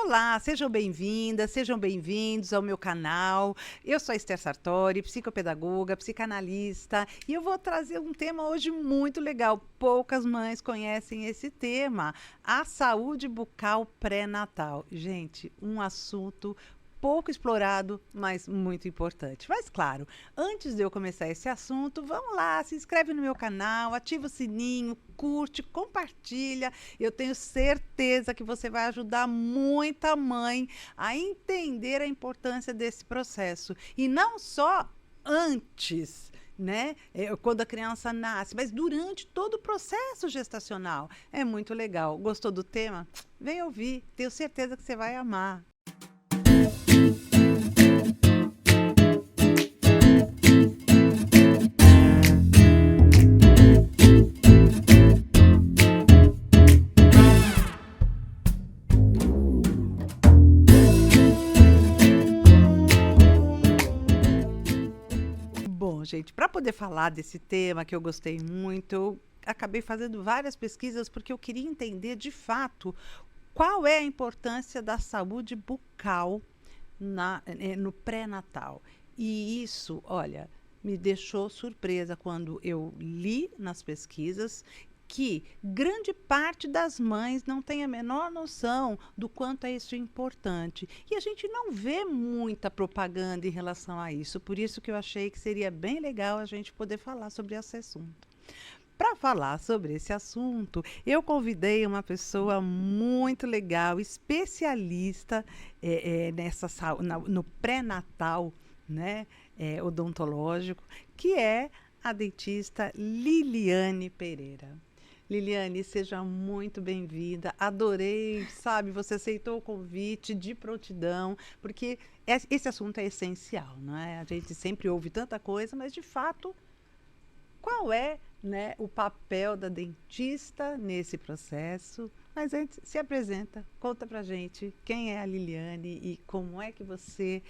Olá, sejam bem-vindas, sejam bem-vindos ao meu canal. Eu sou a Esther Sartori, psicopedagoga, psicanalista, e eu vou trazer um tema hoje muito legal. Poucas mães conhecem esse tema, a saúde bucal pré-natal. Gente, um assunto pouco explorado, mas muito importante. Mas claro, antes de eu começar esse assunto, vamos lá, se inscreve no meu canal, ativa o sininho, curte, compartilha. Eu tenho certeza que você vai ajudar muita mãe a entender a importância desse processo. E não só antes, né? Quando a criança nasce, mas durante todo o processo gestacional. É muito legal. Gostou do tema? Vem ouvir. Tenho certeza que você vai amar. Bom, gente, para poder falar desse tema que eu gostei muito, eu acabei fazendo várias pesquisas porque eu queria entender de fato qual é a importância da saúde bucal no pré-natal. E isso, olha, me deixou surpresa quando eu li nas pesquisas que grande parte das mães não tem a menor noção do quanto é isso importante. E a gente não vê muita propaganda em relação a isso. Por isso que eu achei que seria bem legal a gente poder falar sobre esse assunto. Para falar sobre esse assunto, eu convidei uma pessoa muito legal, especialista no pré-natal, né, odontológico, que é a dentista Liliane Pereira. Liliane, seja muito bem-vinda. Adorei, sabe, você aceitou o convite de prontidão, porque esse assunto é essencial, não é? A gente sempre ouve tanta coisa, mas de fato qual é, né, o papel da dentista nesse processo? Mas antes, se apresenta, conta pra gente quem é a Liliane e como é que você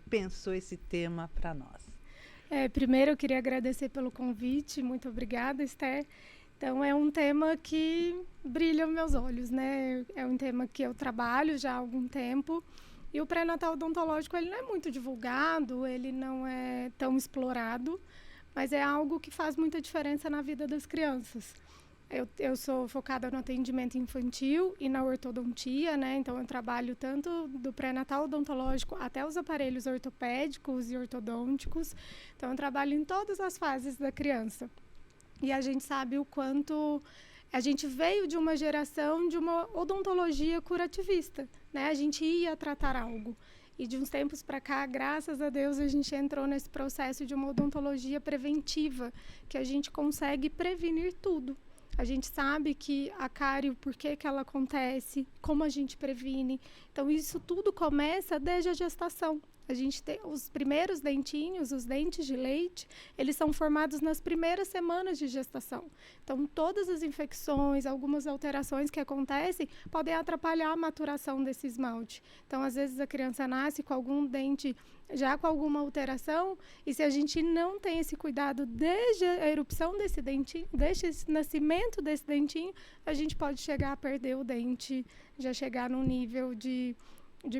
pensou esse tema para nós. Primeiro eu queria agradecer pelo convite, muito obrigada, Esther. Então é um tema que brilha aos meus olhos, né? É um tema que eu trabalho já há algum tempo e o pré-natal odontológico ele não é muito divulgado, ele não é tão explorado, mas é algo que faz muita diferença na vida das crianças. Eu sou focada no atendimento infantil e na ortodontia, né? Então eu trabalho tanto do pré-natal odontológico até os aparelhos ortopédicos e ortodônticos. Então eu trabalho em todas as fases da criança. E a gente sabe o quanto a gente veio de uma geração de uma odontologia curativista, né? A gente ia tratar algo. E de uns tempos para cá, graças a Deus, a gente entrou nesse processo de uma odontologia preventiva, que a gente consegue prevenir tudo. A gente sabe que a cárie, por que ela acontece, como a gente previne. Então, isso tudo começa desde a gestação. A gente tem os primeiros dentinhos, os dentes de leite, eles são formados nas primeiras semanas de gestação. Então, todas as infecções, algumas alterações que acontecem, podem atrapalhar a maturação desse esmalte. Então, às vezes, a criança nasce com algum dente já com alguma alteração, e se a gente não tem esse cuidado desde a erupção desse dentinho, desde esse nascimento desse dentinho, a gente pode chegar a perder o dente, já chegar num nível de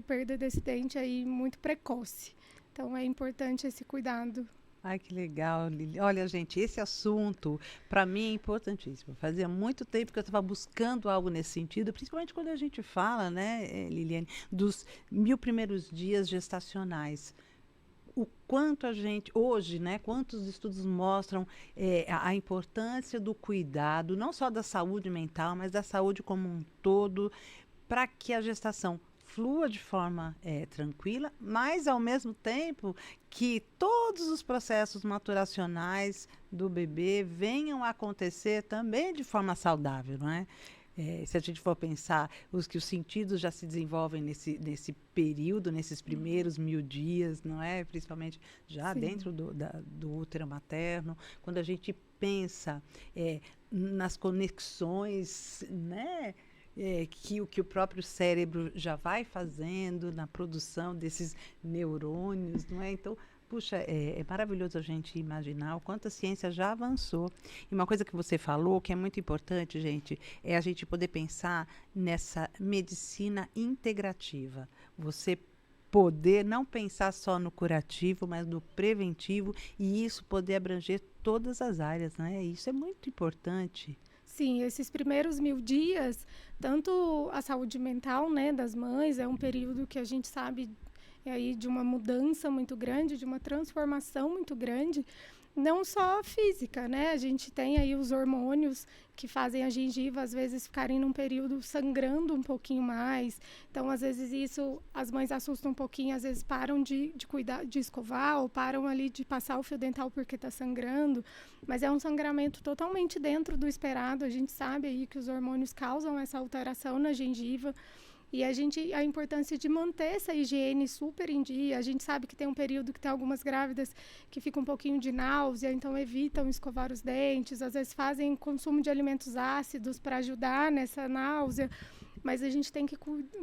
perda desse dente aí muito precoce. Então é importante esse cuidado. Ai, que legal, Lili. Olha, gente, esse assunto, para mim, é importantíssimo. Fazia muito tempo que eu estava buscando algo nesse sentido, principalmente quando a gente fala, né, Liliane, dos 1000 primeiros dias gestacionais. O quanto a gente, hoje, né, quantos estudos mostram a importância do cuidado, não só da saúde mental, mas da saúde como um todo, para que a gestação flua de forma tranquila, mas ao mesmo tempo que todos os processos maturacionais do bebê venham a acontecer também de forma saudável, não é? Se a gente for pensar, os sentidos já se desenvolvem nesse período, nesses primeiros 1000 dias, não é? Principalmente já Sim. dentro do útero materno, quando a gente pensa nas conexões, né? Que o próprio cérebro já vai fazendo na produção desses neurônios, não é? Então, Puxa, é maravilhoso a gente imaginar o quanto a ciência já avançou. E uma coisa que você falou, que é muito importante, gente, é a gente poder pensar nessa medicina integrativa. Você poder não pensar só no curativo, mas no preventivo, e isso poder abranger todas as áreas, né? Isso é muito importante. Sim, esses primeiros 1000 dias, tanto a saúde mental, né, das mães, é um período que a gente sabe aí de uma mudança muito grande, de uma transformação muito grande, não só física, né? A gente tem aí os hormônios que fazem a gengiva às vezes ficarem num período sangrando um pouquinho mais. Então, às vezes isso as mães assustam um pouquinho, às vezes param de cuidar, de escovar ou param ali de passar o fio dental porque está sangrando, mas é um sangramento totalmente dentro do esperado. A gente sabe aí que os hormônios causam essa alteração na gengiva. E a importância de manter essa higiene super em dia. A gente sabe que tem um período que tem algumas grávidas que ficam um pouquinho de náusea, então evitam escovar os dentes, às vezes fazem consumo de alimentos ácidos para ajudar nessa náusea, mas a gente tem que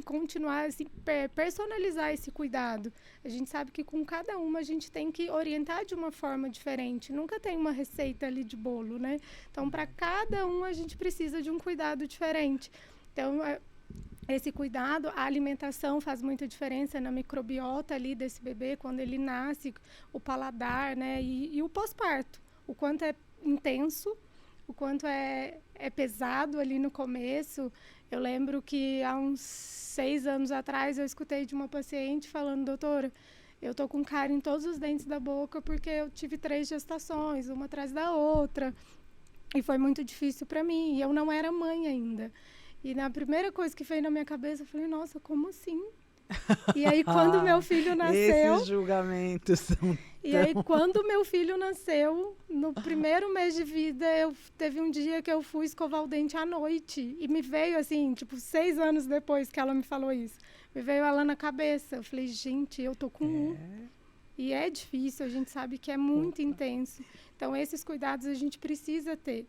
continuar, assim, personalizar esse cuidado. A gente sabe que com cada uma a gente tem que orientar de uma forma diferente, nunca tem uma receita ali de bolo, né? Então, para cada um a gente precisa de um cuidado diferente. Então, esse cuidado, a alimentação faz muita diferença na microbiota ali desse bebê, quando ele nasce, o paladar, né? E o pós-parto, o quanto é intenso, o quanto é pesado ali no começo. Eu lembro que há uns 6 anos atrás eu escutei de uma paciente falando: doutora, eu tô com cárie em todos os dentes da boca porque eu tive 3 gestações, uma atrás da outra, e foi muito difícil para mim, e eu não era mãe ainda. E na primeira coisa que veio na minha cabeça, eu falei: nossa, como assim? E aí, quando meu filho nasceu... Esses julgamentos são E aí, quando meu filho nasceu, no primeiro mês de vida, teve um dia que eu fui escovar o dente à noite. E me veio, assim, tipo, 6 anos depois que ela me falou isso. Me veio ela na cabeça. Eu falei: gente, eu tô com um. E é difícil, a gente sabe que é muito intenso. Então, esses cuidados a gente precisa ter,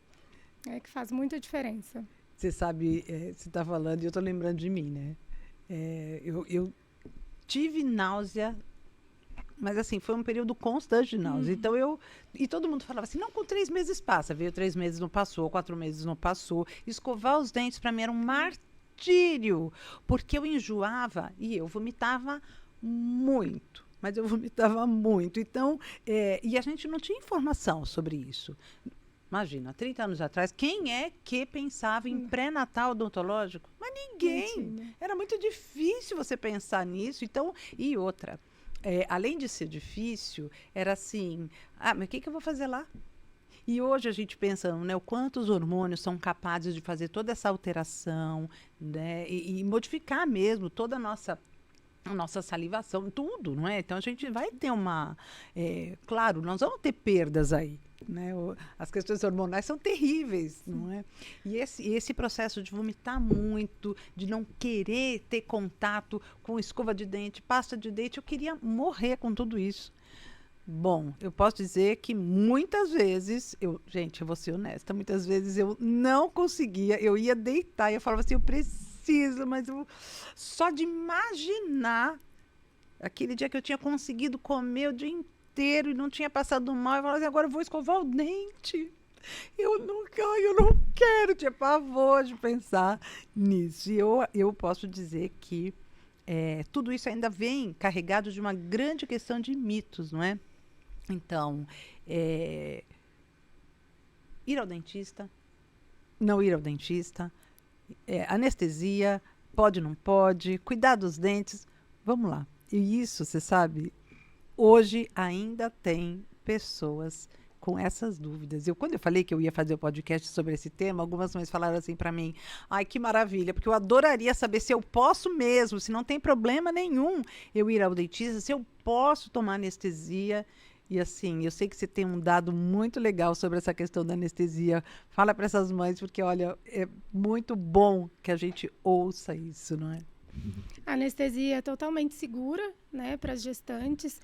que faz muita diferença. Você sabe, você está falando e eu estou lembrando de mim, né? Eu tive náusea, mas assim, foi um período constante de náusea. Então e todo mundo falava assim: não, com 3 meses passa. Veio 3 meses, não passou, 4 meses não passou. Escovar os dentes para mim era um martírio, porque eu enjoava e eu vomitava muito. Mas eu vomitava muito. Então, e a gente não tinha informação sobre isso. Imagina, 30 anos atrás, quem é que pensava em pré-natal odontológico? Mas ninguém. Era muito difícil você pensar nisso. Então, e outra, além de ser difícil, era assim: mas o que eu vou fazer lá? E hoje a gente pensa, né, o quanto os hormônios são capazes de fazer toda essa alteração, né, e modificar mesmo toda a nossa salivação, tudo, não é? Então a gente vai ter claro, nós vamos ter perdas aí, né? As questões hormonais são terríveis, não é? E esse processo de vomitar muito, de não querer ter contato com escova de dente, pasta de dente, eu queria morrer com tudo isso. Bom, eu posso dizer que muitas vezes, gente, eu vou ser honesta, muitas vezes eu não conseguia, eu ia deitar e eu falava assim: eu preciso, mas só de imaginar aquele dia que eu tinha conseguido comer o dia inteiro e não tinha passado mal, eu falava assim: agora eu vou escovar o dente. Eu não quero, tinha pavor de pensar nisso. E eu posso dizer que tudo isso ainda vem carregado de uma grande questão de mitos, não é? Então, ir ao dentista, não ir ao dentista, anestesia, pode, não pode, cuidar dos dentes, vamos lá. E isso, você sabe, hoje ainda tem pessoas com essas dúvidas. Quando eu falei que eu ia fazer o podcast sobre esse tema, algumas mães falaram assim para mim: ai, que maravilha, porque eu adoraria saber se eu posso mesmo, se não tem problema nenhum eu ir ao dentista, se eu posso tomar anestesia. E assim, eu sei que você tem um dado muito legal sobre essa questão da anestesia. Fala para essas mães, porque olha, é muito bom que a gente ouça isso, não é? A anestesia é totalmente segura, né, para as gestantes.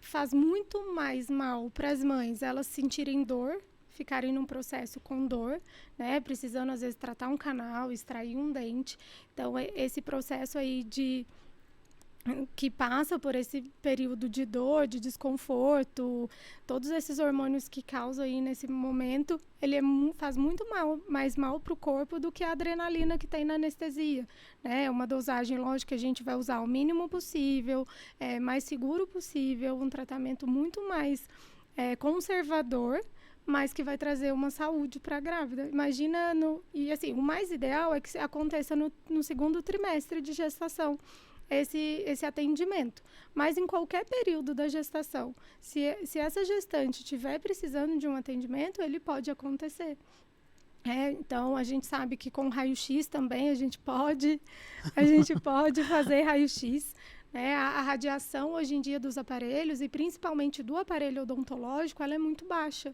Faz muito mais mal para as mães elas sentirem dor, ficarem num processo com dor, né, precisando às vezes tratar um canal, extrair um dente. Então, esse processo aí de que passa por esse período de dor, de desconforto, todos esses hormônios que causam aí nesse momento, ele faz muito mais mal para o corpo do que a adrenalina que tem na anestesia, né? É uma dosagem, lógico, que a gente vai usar o mínimo possível, mais seguro possível, um tratamento muito mais conservador, mas que vai trazer uma saúde para a grávida. Imagina, e assim, o mais ideal é que aconteça no segundo trimestre de gestação, esse atendimento. Mas em qualquer período da gestação, se essa gestante estiver precisando de um atendimento, ele pode acontecer. Então, a gente sabe que com raio-x também a gente pode fazer raio-x. Né? A radiação hoje em dia dos aparelhos, e principalmente do aparelho odontológico, ela é muito baixa.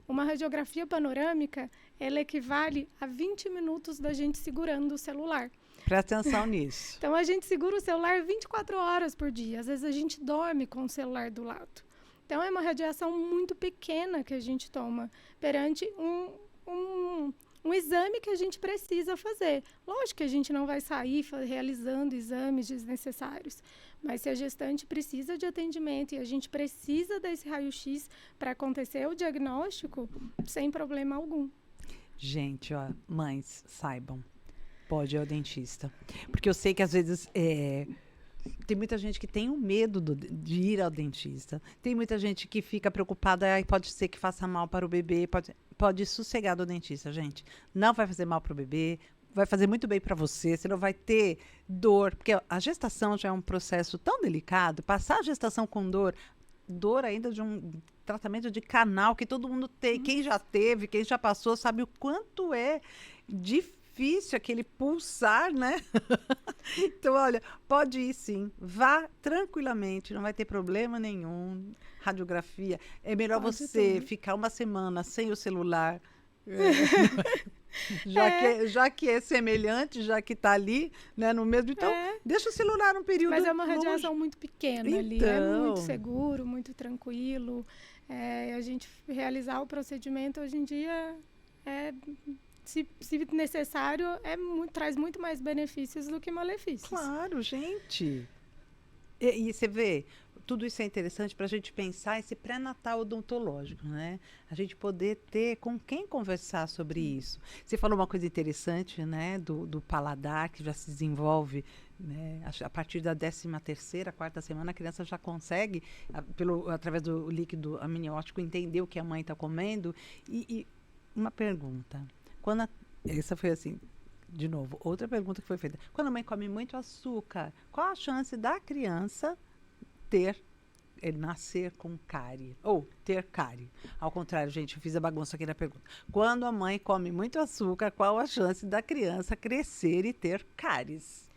Uma radiografia panorâmica, ela equivale a 20 minutos da gente segurando o celular. Presta atenção nisso. Então, a gente segura o celular 24 horas por dia. Às vezes, a gente dorme com o celular do lado. Então, é uma radiação muito pequena que a gente toma perante um exame que a gente precisa fazer. Lógico que a gente não vai sair realizando exames desnecessários, mas se a gestante precisa de atendimento e a gente precisa desse raio-x para acontecer o diagnóstico, sem problema algum. Gente, ó, mães, saibam, pode ir ao dentista. Porque eu sei que às vezes tem muita gente que tem um medo de ir ao dentista. Tem muita gente que fica preocupada, pode ser que faça mal para o bebê, pode ir sossegado ao dentista, gente. Não vai fazer mal para o bebê, vai fazer muito bem para você, você não vai ter dor, porque a gestação já é um processo tão delicado, passar a gestação com dor ainda de um tratamento de canal que todo mundo tem, quem já teve, quem já passou, sabe o quanto é difícil aquele pulsar, né? Então, olha, pode ir sim, vá tranquilamente, não vai ter problema nenhum. Radiografia, é melhor você ficar uma semana sem o celular, já que é semelhante, já que está ali, né, no mesmo, então deixa o celular um período. Mas é uma radiação muito pequena ali, é muito seguro, muito tranquilo. A gente realizar o procedimento hoje em dia se necessário, traz muito mais benefícios do que malefícios. Claro, gente. E você vê, tudo isso é interessante para a gente pensar esse pré-natal odontológico, né? A gente poder ter com quem conversar sobre isso. Você falou uma coisa interessante, né? Do paladar, que já se desenvolve, né? A partir da 13ª, 4ª semana, a criança já consegue, através do líquido amniótico, entender o que a mãe está comendo. E uma pergunta. Essa foi assim, de novo, outra pergunta que foi feita. Quando a mãe come muito açúcar, qual a chance da criança nascer com cárie? Ou ter cárie? Ao contrário, gente, eu fiz a bagunça aqui na pergunta. Quando a mãe come muito açúcar, qual a chance da criança crescer e ter cáries?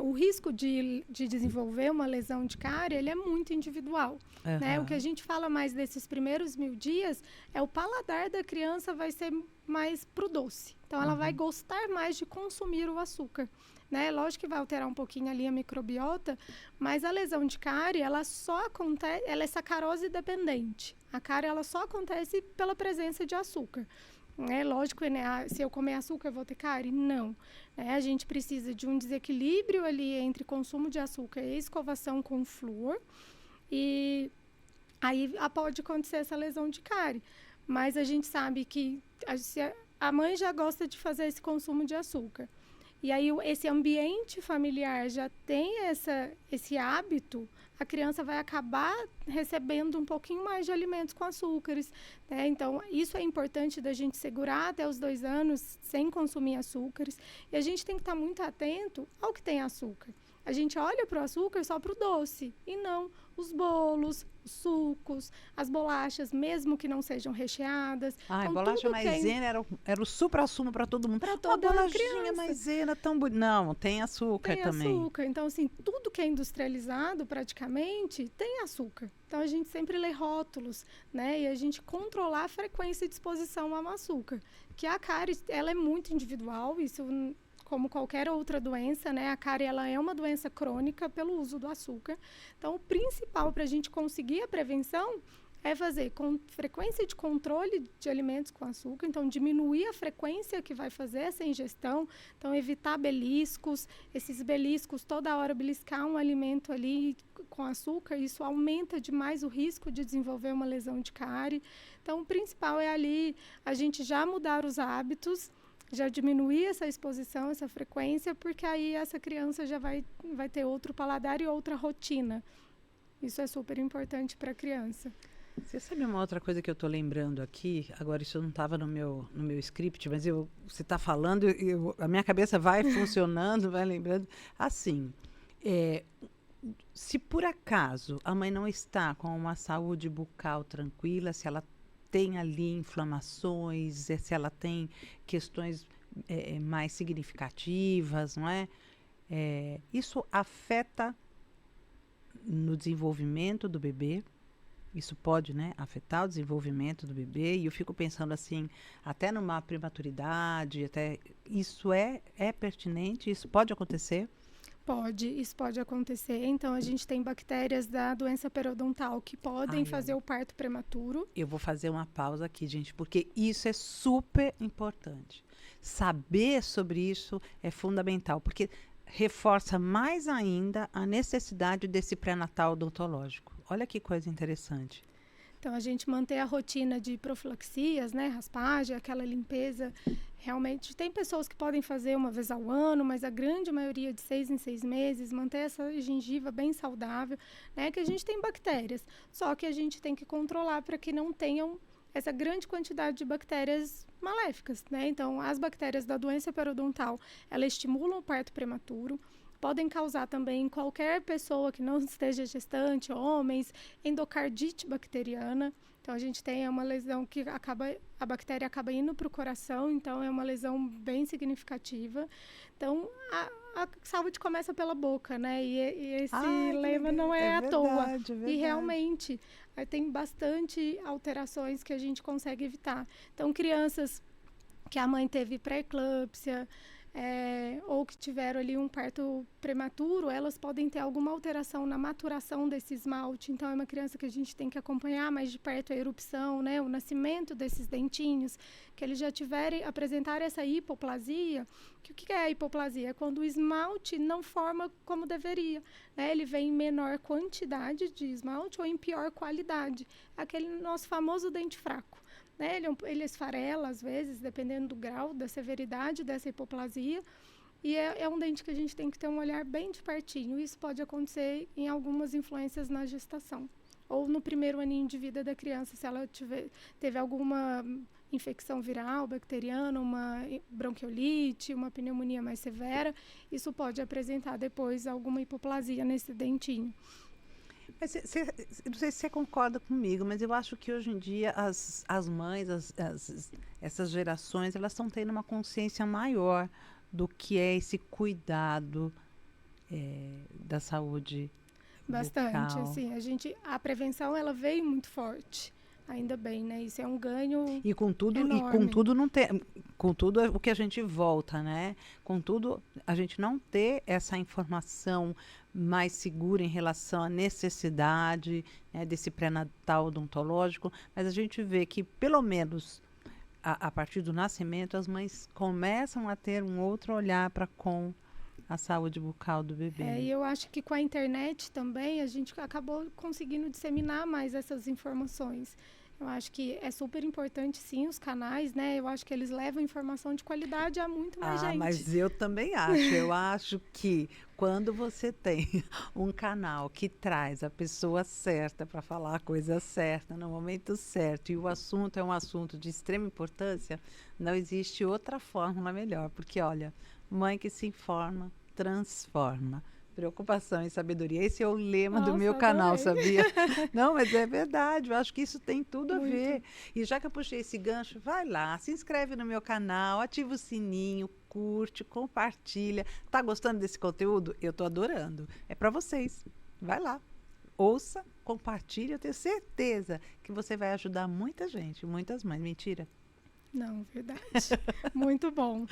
O risco de desenvolver uma lesão de cárie, ele é muito individual. Né? O que a gente fala mais desses primeiros 1000 dias é o paladar da criança vai ser mais pro doce. Então, ela vai gostar mais de consumir o açúcar. Né? Lógico que vai alterar um pouquinho ali a microbiota, mas a lesão de cárie, ela só acontece, ela é sacarose dependente. A cárie, ela só acontece pela presença de açúcar. Lógico, né? Se eu comer açúcar, eu vou ter cárie? Não. A gente precisa de um desequilíbrio ali entre consumo de açúcar e escovação com flúor. E aí pode acontecer essa lesão de cárie. Mas a gente sabe que a mãe já gosta de fazer esse consumo de açúcar. E aí esse ambiente familiar já tem esse hábito, a criança vai acabar recebendo um pouquinho mais de alimentos com açúcares. Né? Então, isso é importante da gente segurar até os 2 anos sem consumir açúcares. E a gente tem que estar muito atento ao que tem açúcar. A gente olha para o açúcar só para o doce, e não os bolos, os sucos, as bolachas, mesmo que não sejam recheadas. Então, bolacha maisena era o supra-sumo para todo mundo. Para toda bolachinha maisena tão bonita. Não, tem açúcar também. Tem açúcar. Então, assim, tudo que é industrializado, praticamente, tem açúcar. Então, a gente sempre lê rótulos, né? E a gente controlar a frequência de exposição ao açúcar. Que a cárie, ela é muito individual, isso como qualquer outra doença, né? A cárie, ela é uma doença crônica pelo uso do açúcar. Então, o principal para a gente conseguir a prevenção é fazer com frequência de controle de alimentos com açúcar, então diminuir a frequência que vai fazer essa ingestão, então evitar beliscos, esses beliscos, toda hora beliscar um alimento ali com açúcar, isso aumenta demais o risco de desenvolver uma lesão de cárie. Então o principal é ali a gente já mudar os hábitos, já diminuir essa exposição, essa frequência, porque aí essa criança já vai ter outro paladar e outra rotina. Isso é super importante para a criança. Você sabe uma outra coisa que eu estou lembrando aqui? Agora, isso não estava no meu script, mas você está falando, a minha cabeça vai funcionando, vai lembrando. Assim, se por acaso a mãe não está com uma saúde bucal tranquila, se ela tem ali inflamações, se ela tem questões mais significativas, não é? Isso afeta no desenvolvimento do bebê. Isso pode, né, afetar o desenvolvimento do bebê. E eu fico pensando assim, até numa prematuridade, isso é pertinente? Isso pode acontecer? Isso pode acontecer. Então, a gente tem bactérias da doença periodontal que podem fazer o parto prematuro. Eu vou fazer uma pausa aqui, gente, porque isso é super importante. Saber sobre isso é fundamental, porque reforça mais ainda a necessidade desse pré-natal odontológico. Olha que coisa interessante. Então, a gente manter a rotina de profilaxias, né, raspagem, aquela limpeza. Realmente, tem pessoas que podem fazer uma vez ao ano, mas a grande maioria de 6 em 6 meses, manter essa gengiva bem saudável, né, que a gente tem bactérias. Só que a gente tem que controlar para que não tenham essa grande quantidade de bactérias maléficas, né? Então, as bactérias da doença periodontal, elas estimulam o parto prematuro, podem causar também em qualquer pessoa que não esteja gestante, homens, endocardite bacteriana. Então, a gente tem uma lesão que a bactéria acaba indo para o coração, então é uma lesão bem significativa. Então, a saúde começa pela boca, né? E esse lema não é à toa. É verdade. E realmente, tem bastante alterações que a gente consegue evitar. Então, crianças que a mãe teve pré-eclâmpsia, ou que tiveram ali um parto prematuro, elas podem ter alguma alteração na maturação desse esmalte. Então, é uma criança que a gente tem que acompanhar mais de perto a erupção, né, o nascimento desses dentinhos, que eles já apresentarem essa hipoplasia. O que é a hipoplasia? É quando o esmalte não forma como deveria, né? Ele vem em menor quantidade de esmalte ou em pior qualidade. Aquele nosso famoso dente fraco. Né? Ele esfarela, às vezes, dependendo do grau, da severidade dessa hipoplasia. E é um dente que a gente tem que ter um olhar bem de pertinho. Isso pode acontecer em algumas influências na gestação. Ou no primeiro aninho de vida da criança, se ela teve alguma infecção viral, bacteriana, uma bronquiolite, uma pneumonia mais severa, isso pode apresentar depois alguma hipoplasia nesse dentinho. Mas não sei se você concorda comigo, mas eu acho que hoje em dia as mães, essas gerações, elas estão tendo uma consciência maior do que é esse cuidado da saúde bastante, bucal. assim, a prevenção ela veio muito forte. Ainda bem, né? Isso é um ganho enorme. Contudo, é o que a gente volta, né? Contudo, a gente não ter essa informação mais segura em relação à necessidade, né, desse pré-natal odontológico, mas a gente vê que, pelo menos, a partir do nascimento, as mães começam a ter um outro olhar para com a saúde bucal do bebê. E eu acho que com a internet também a gente acabou conseguindo disseminar mais essas informações. Eu acho que é super importante, sim, os canais, né? Eu acho que eles levam informação de qualidade a muito mais gente. Mas eu também acho. Eu acho que quando você tem um canal que traz a pessoa certa para falar a coisa certa, no momento certo, e o assunto é um assunto de extrema importância, não existe outra fórmula melhor. Porque, olha, mãe que se informa, transforma. Preocupação e sabedoria. Esse é o lema do meu canal, sabia? Não, mas é verdade. Eu acho que isso tem tudo a ver. E já que eu puxei esse gancho, vai lá, se inscreve no meu canal, ativa o sininho, curte, compartilha. Tá gostando desse conteúdo? Eu tô adorando. É para vocês. Vai lá. Ouça, compartilhe. Eu tenho certeza que você vai ajudar muita gente, muitas mães. Mentira? Não, verdade. Muito bom.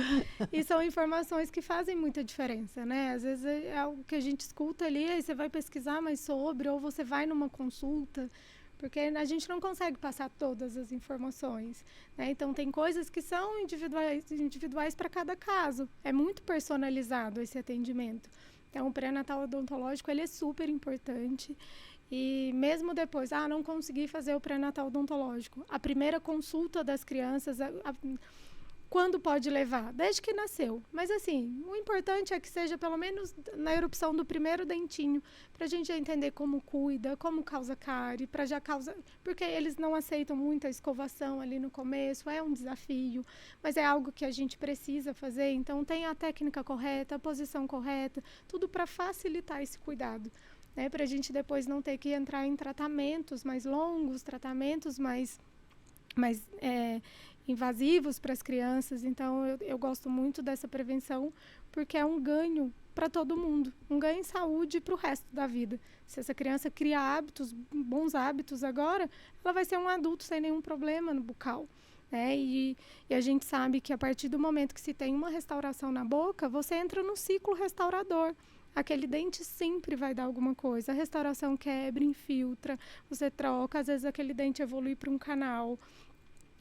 E são informações que fazem muita diferença, né? Às vezes é algo que a gente escuta ali, aí você vai pesquisar mais sobre, ou você vai numa consulta, porque a gente não consegue passar todas as informações, né? Então, tem coisas que são individuais para cada caso. É muito personalizado esse atendimento. Então, o pré-natal odontológico, ele é super importante. E mesmo depois, não consegui fazer o pré-natal odontológico. A primeira consulta das crianças, quando pode levar? Desde que nasceu. Mas assim, o importante é que seja pelo menos na erupção do primeiro dentinho, para a gente já entender como cuida, como causa cárie, porque eles não aceitam muito a escovação ali no começo, é um desafio, mas é algo que a gente precisa fazer, então tem a técnica correta, a posição correta, tudo para facilitar esse cuidado, né? Para a gente depois não ter que entrar em tratamentos mais longos, tratamentos mais invasivos para as crianças. Então, eu gosto muito dessa prevenção, porque é um ganho para todo mundo, um ganho em saúde para o resto da vida. Se essa criança cria bons hábitos agora, ela vai ser um adulto sem nenhum problema no bucal, né? E a gente sabe que a partir do momento que se tem uma restauração na boca, você entra no ciclo restaurador. Aquele dente sempre vai dar alguma coisa. A restauração quebra, infiltra, você troca, às vezes aquele dente evolui para um canal.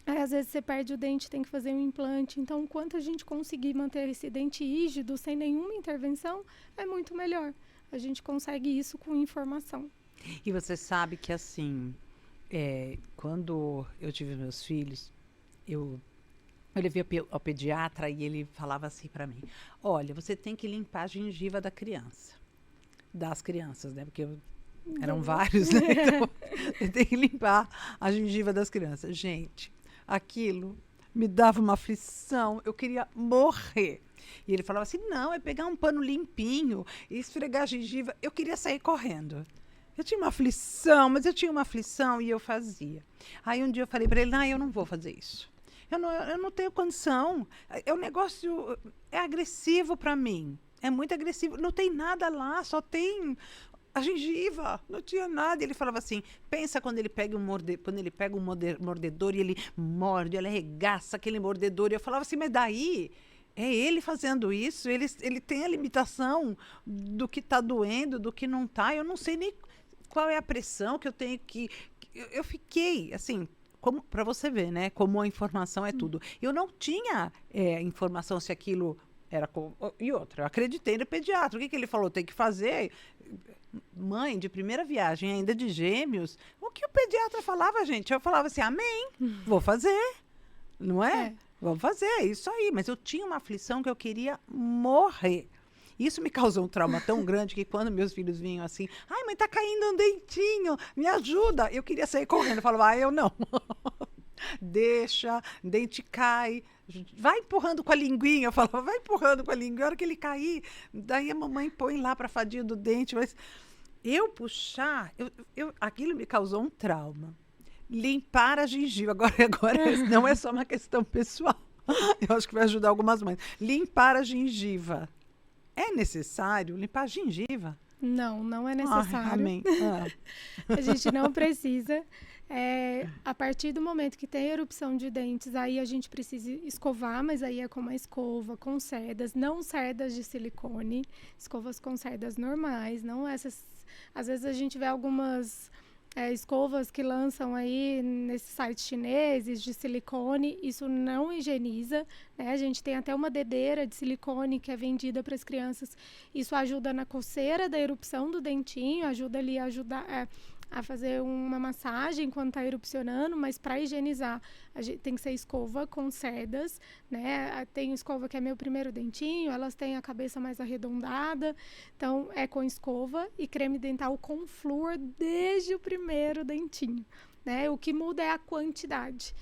Aí, às vezes você perde o dente, tem que fazer um implante. Então, enquanto a gente conseguir manter esse dente rígido, sem nenhuma intervenção, é muito melhor. A gente consegue isso com informação. E você sabe que, assim, quando eu tive meus filhos, eu levei ao pediatra e ele falava assim para mim: olha, você tem que limpar a gengiva das crianças, né? Porque eram vários, né? Então, você tem que limpar a gengiva das crianças. Gente, aquilo me dava uma aflição, eu queria morrer. E ele falava assim: não, é pegar um pano limpinho e esfregar a gengiva. Eu queria sair correndo. Eu tinha uma aflição, mas eu tinha uma aflição e eu fazia. Aí um dia eu falei para ele: eu não vou fazer isso. Eu não tenho condição. É um negócio, é agressivo para mim. É muito agressivo. Não tem nada lá, só tem a gengiva, não tinha nada. Ele falava assim: pensa quando ele pega um mordedor e ele morde, ele arregaça aquele mordedor. E eu falava assim: mas daí é ele fazendo isso, ele tem a limitação do que está doendo, do que não está. Eu não sei nem qual é a pressão que eu tenho que... Eu fiquei assim, para você ver, né, como a informação é tudo. Eu não tinha informação se aquilo era... E outra, eu acreditei no pediatra. O que ele falou? Tem que fazer... Mãe de primeira viagem, ainda de gêmeos, o que o pediatra falava, gente? Eu falava assim: amém, vou fazer, não é? Vamos fazer, é isso aí. Mas eu tinha uma aflição que eu queria morrer. Isso me causou um trauma tão grande que quando meus filhos vinham assim: ai, mãe, tá caindo um dentinho, me ajuda. Eu queria sair correndo. Eu falava: eu não. Deixa, dente cai, vai empurrando com a linguinha. Eu falava: vai empurrando com a linguinha, a hora que ele cair, daí a mamãe põe lá para a fadinha do dente. Mas eu puxar, aquilo me causou um trauma. Limpar a gengiva, agora não é só uma questão pessoal, eu acho que vai ajudar algumas mães. Limpar a gengiva, é necessário limpar a gengiva? Não é necessário. Amém. A gente não precisa. A partir do momento que tem erupção de dentes, aí a gente precisa escovar, mas aí é com uma escova, com cerdas, não cerdas de silicone, escovas com cerdas normais, não essas... Às vezes a gente vê algumas escovas que lançam aí nesses sites chineses de silicone, isso não higieniza, né? A gente tem até uma dedeira de silicone que é vendida para as crianças, isso ajuda na coceira da erupção do dentinho, ajuda ali a fazer uma massagem quando está erupcionando, mas para higienizar a gente tem que ser escova com cerdas, né? Tem escova que é meu primeiro dentinho, elas têm a cabeça mais arredondada, então é com escova e creme dental com flúor desde o primeiro dentinho, né? O que muda é a quantidade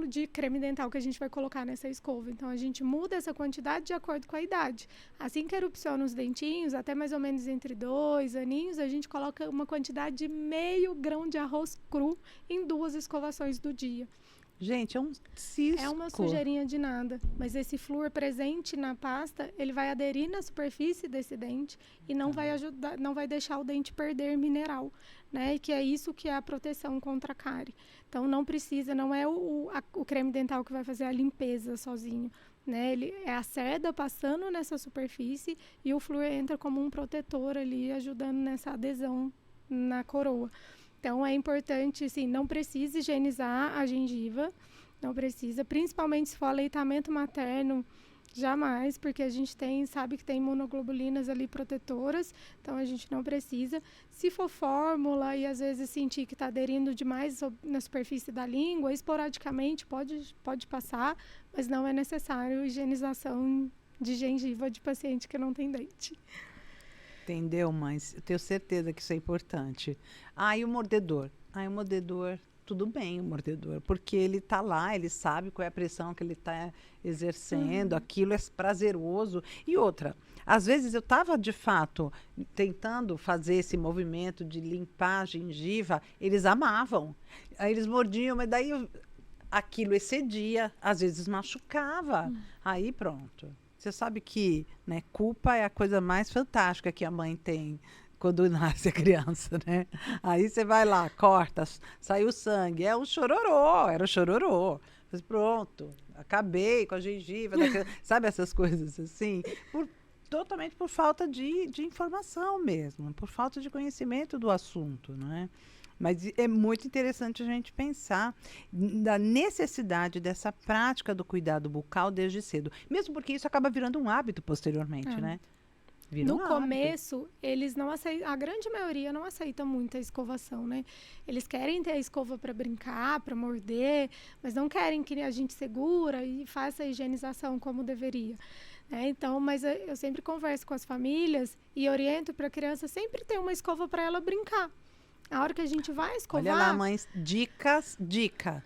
de creme dental que a gente vai colocar nessa escova. Então, a gente muda essa quantidade de acordo com a idade. Assim que erupciona os dentinhos, até mais ou menos entre 2 aninhos, a gente coloca uma quantidade de meio grão de arroz cru em 2 escovações do dia. Gente, é um cisco. É uma sujeirinha de nada, mas esse flúor presente na pasta, ele vai aderir na superfície desse dente e não vai ajudar, não vai deixar o dente perder mineral, né? E que é isso que é a proteção contra a cárie. Então, não precisa, não é o creme dental que vai fazer a limpeza sozinho, né? Ele é a cerda passando nessa superfície e o flúor entra como um protetor ali, ajudando nessa adesão na coroa. Então, é importante, assim, não precisa higienizar a gengiva, não precisa, principalmente se for aleitamento materno, jamais, porque a gente sabe que tem imunoglobulinas ali protetoras, então a gente não precisa. Se for fórmula e às vezes sentir que está aderindo demais na superfície da língua, esporadicamente pode passar, mas não é necessário higienização de gengiva de paciente que não tem dente. Entendeu, mães? Eu tenho certeza que isso é importante. E o mordedor? O mordedor, tudo bem, o mordedor, porque ele está lá, ele sabe qual é a pressão que ele está exercendo, aquilo é prazeroso. E outra, às vezes eu estava, de fato, tentando fazer esse movimento de limpar a gengiva, eles amavam. Aí eles mordiam, mas daí aquilo excedia, às vezes machucava. Aí pronto. Você sabe que, né, culpa é a coisa mais fantástica que a mãe tem quando nasce a criança, né? Aí você vai lá, corta, saiu sangue, é um chororô, era um chororô. Mas pronto, acabei com a gengiva, sabe essas coisas assim? Totalmente por falta de informação mesmo, por falta de conhecimento do assunto, não é? Mas é muito interessante a gente pensar da necessidade dessa prática do cuidado bucal desde cedo. Mesmo porque isso acaba virando um hábito posteriormente, né? No começo, eles não aceitam, a grande maioria não aceita muito a escovação, né? Eles querem ter a escova para brincar, para morder, mas não querem que a gente segura e faça a higienização como deveria. Então, mas eu sempre converso com as famílias e oriento para a criança sempre ter uma escova para ela brincar. A hora que a gente vai escovar... Olha lá, mães, dica.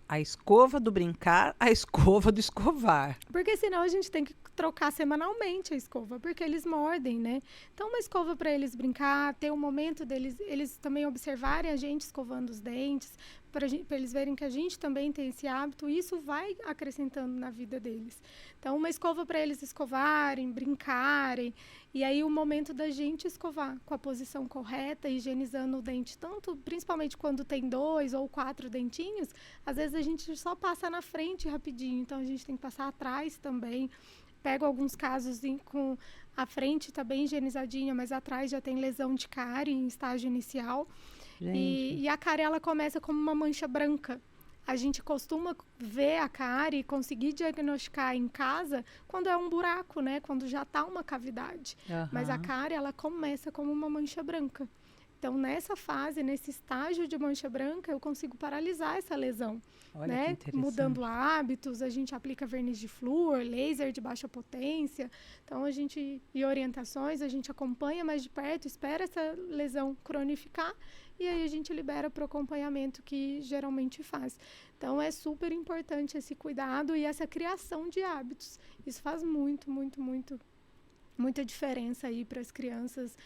A escova do brincar, a escova do escovar. Porque senão a gente tem que trocar semanalmente a escova, porque eles mordem, né? Então, uma escova para eles brincar, ter um momento deles, eles também observarem a gente escovando os dentes, para eles verem que a gente também tem esse hábito, e isso vai acrescentando na vida deles. Então, uma escova para eles escovarem, brincarem, e aí o momento da gente escovar com a posição correta, higienizando o dente, principalmente quando tem 2 ou 4 dentinhos, às vezes a gente só passa na frente rapidinho, então a gente tem que passar atrás também. Pego alguns casos com a frente está bem higienizadinha, mas atrás já tem lesão de cárie em estágio inicial. E a cárie, ela começa como uma mancha branca. A gente costuma ver a cárie e conseguir diagnosticar em casa quando é um buraco, né? Quando já está uma cavidade. Mas a cárie, ela começa como uma mancha branca. Então, nessa fase, nesse estágio de mancha branca, eu consigo paralisar essa lesão. Olha, né? que Mudando hábitos, a gente aplica verniz de flúor, laser de baixa potência. Então, e orientações, a gente acompanha mais de perto, espera essa lesão cronificar e aí a gente libera para o acompanhamento que geralmente faz. Então, é super importante esse cuidado e essa criação de hábitos. Isso faz muita diferença aí para as crianças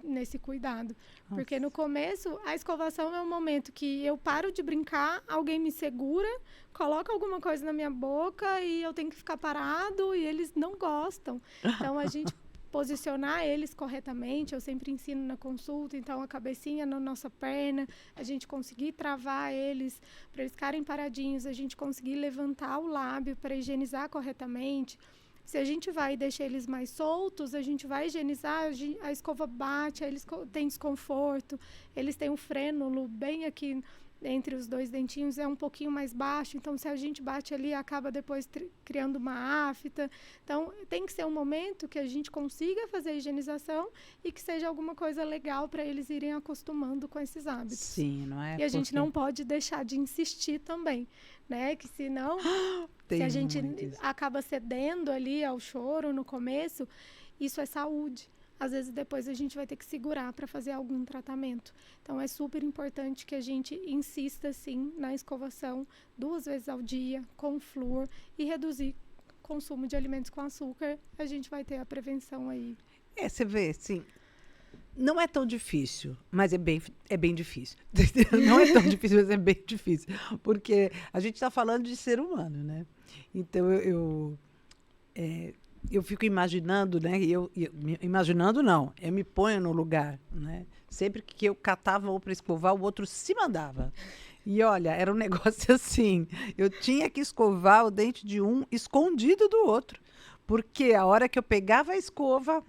nesse cuidado. Nossa. Porque no começo, a escovação é um momento que eu paro de brincar, alguém me segura, coloca alguma coisa na minha boca e eu tenho que ficar parado e eles não gostam. Então, a gente posicionar eles corretamente, eu sempre ensino na consulta, então a cabecinha na nossa perna, a gente conseguir travar eles, para eles ficarem paradinhos, a gente conseguir levantar o lábio para higienizar corretamente. Se a gente vai deixar eles mais soltos, a gente vai higienizar, a escova bate, eles têm desconforto, eles têm um frênulo bem aqui entre os 2 dentinhos, é um pouquinho mais baixo, então se a gente bate ali, acaba depois criando uma afta. Então, tem que ser um momento que a gente consiga fazer a higienização e que seja alguma coisa legal para eles irem acostumando com esses hábitos. Sim, não é? E a gente não pode deixar de insistir também, né? Que senão, se a gente acaba cedendo ali ao choro no começo, isso é saúde. Às vezes depois a gente vai ter que segurar para fazer algum tratamento. Então é super importante que a gente insista sim na escovação 2 vezes ao dia com flúor e reduzir o consumo de alimentos com açúcar. A gente vai ter a prevenção aí. Você vê, sim. Não é tão difícil, mas é bem difícil. Não é tão difícil, mas é bem difícil. Porque a gente está falando de ser humano, né? Então eu fico imaginando, né? Imaginando não, eu me ponho no lugar, né? Sempre que eu catava ou para escovar, o outro se mandava. E olha, era um negócio assim, eu tinha que escovar o dente de um escondido do outro, porque a hora que eu pegava a escova,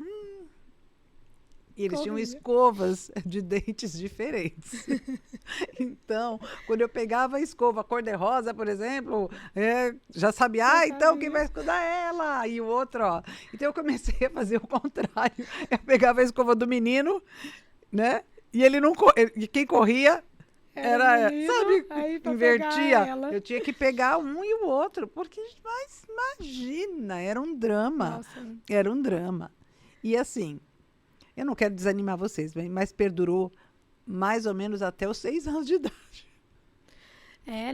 E eles tinham Corria. escovas de dentes diferentes. Então, quando eu pegava a escova cor-de-rosa, por exemplo, já sabia, então quem vai escutar é ela. E o outro, ó. Então eu comecei a fazer o contrário. Eu pegava a escova do menino, né? E ele não e quem corria era, menino, sabe, aí pra invertia. pegar ela. Eu tinha que pegar um e o outro, porque, mas imagina, era um drama. Nossa. Era um drama. E assim, eu não quero desanimar vocês, mas perdurou mais ou menos até os 6 anos de idade.